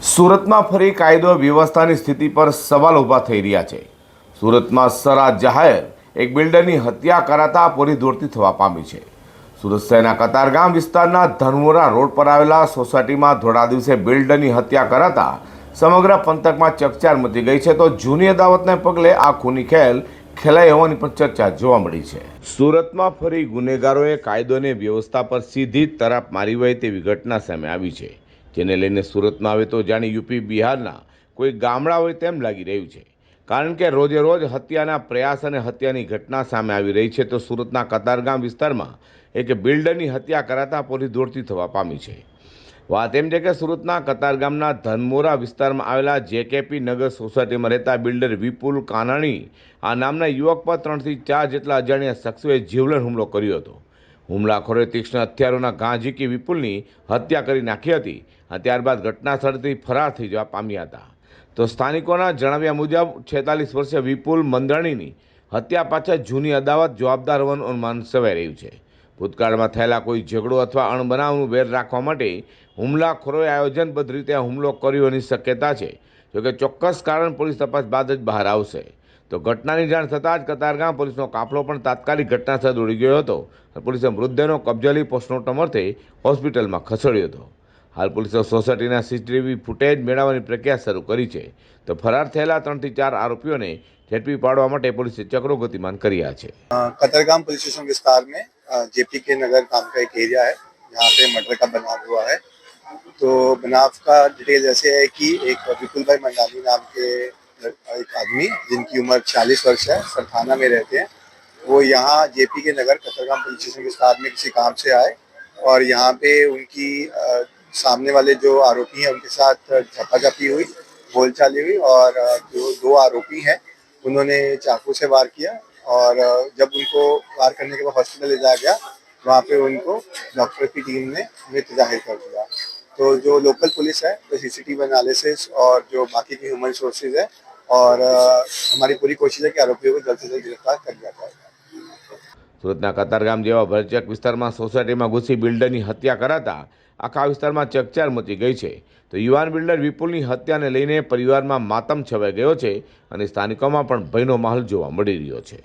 સુરતમાં ફરી કાયદો વ્યવસ્થાની સ્થિતિ પર સવાલ ઊભા થઈ રહ્યા છે। સુરતમાં સરા જાહેર એક બિલ્ડરની હત્યા કરાતા પોલીસ દોડતી થવા પામી છે। સુરત શહેરના કતારગામ વિસ્તારના ધનમોરા રોડ પર આવેલા સોસાયટીમાં થોડા દિવસે બિલ્ડરની હત્યા કરાતા સમગ્ર પંથકમાં ચકચાર મચી ગઈ છે। તો જૂની અદાવતને પગલે આ ખૂની ખેલ ખેલાઈ હોવાની પણ ચર્ચા જોવા મળી છે। સુરતમાં ફરી ગુનેગારોએ કાયદોની વ્યવસ્થા પર સીધી તરાપ મારી હોય તેવી ઘટના સામે આવી છે, જેને લઈને સુરતમાં હવે તો જાણે યુપી બિહારના કોઈ ગામડા હોય તેમ લાગી રહ્યું છે। કારણ કે રોજે રોજ હત્યાના પ્રયાસ અને હત્યાની ઘટના સામે આવી રહી છે। તો સુરતના કતારગામ વિસ્તારમાં એક બિલ્ડરની હત્યા કરાતા પોલીસ દોડતી થવા પામી છે। વાત એમ છે કે સુરતના કતારગામના ધનમોરા વિસ્તારમાં આવેલા જેકેપી નગર સોસાયટીમાં રહેતા બિલ્ડર વિપુલ કાનાણી આ નામના યુવક પર 3 થી 4 જેટલા અજાણ્યા શખ્સોએ જીવલેણ હુમલો કર્યો હતો। હુમલાખોરે તીક્ષ્ણ હથિયારોના ઘા ઝીકી વિપુલની હત્યા કરી નાખી હતી અને ત્યારબાદ ઘટના સ્થળથી ફરાર થઈ જવા પામ્યા હતા। તો સ્થાનિકોના જણાવ્યા મુજબ 46 વર્ષીય વિપુલ મંદરાણીની હત્યા પાછળ જૂની અદાવત જવાબદાર હોવાનું અનુમાન સેવાઈ રહ્યું છે। ભૂતકાળમાં થયેલા કોઈ ઝઘડો અથવા અણબનાવનું વેર રાખવા માટે હુમલાખોરોએ આયોજનબદ્ધ રીતે હુમલો કર્યોની શક્યતા છે। જોકે ચોક્કસ કારણ પોલીસ તપાસ બાદ જ બહાર આવશે। તો ઘટનાની જાણ થતાં જ કતારગામ પોલીસનો કાફલો પણ તાત્કાલિક ઘટનાસ્થળે દોડી ગયો હતો અને પોલીસે મૃતદેહનો કબજો લઈ પોસ્ટમોર્ટમ અર્થે હોસ્પિટલમાં ખસેડ્યો હતો। હાલ પોલીસે સોસાયટીના સીસીટીવી ફૂટેજ મેળવવાની પ્રક્રિયા શરૂ કરી છે। તો ફરાર થયેલા 3 થી 4 આરોપીઓને ઝડપી પાડવા માટે પોલીસે चक्रों गतिमान किया है। कतरगाम पुलिस स्टेशन विस्तार में जेपी के नगर नाम का एक एरिया है जहाँ पे मर्डर का बनाव हुआ है। तो बनाव का डिटेल ऐसे है कि एक विपुल भाई मंडाली नाम के एक आदमी जिनकी उम्र 40 वर्ष है, सरथाना में रहते हैं, वो यहाँ जेपी के नगर कतरगाम पुलिस स्टेशन विस्तार में किसी काम से आए और यहाँ पे उनकी सामने वाले जो आरोपी हैं उनके साथ झपाझपी हुई, बोलचाली हुई और जो 2 आरोपी हैं उन्होंने चाकू से वार किया और जब उनको वार करने के बाद हॉस्पिटल ले जाया गया, वहाँ पे उनको डॉक्टर की टीम ने मृत जाहिर कर दिया। तो जो लोकल पुलिस है तो सीसीटीवी एनालिसिस और जो बाकी की ह्यूमन सोर्सेज है और हमारी पूरी कोशिश है कि आरोपियों को जल्द से जल्द गिरफ्तार कर लिया जाए। સુરતના કતારગામ જેવા ભરચક વિસ્તારમાં સોસાયટીમાં ઘૂસી બિલ્ડરની હત્યા કરાતા આખા વિસ્તારમાં ચકચાર મચી ગઈ છે। તો યુવાન બિલ્ડર વિપુલની હત્યાને લઈને પરિવારમાં માતમ છવાઈ ગયો છે અને સ્થાનિકોમાં પણ ભયનો માહોલ જોવા મળી રહ્યો છે।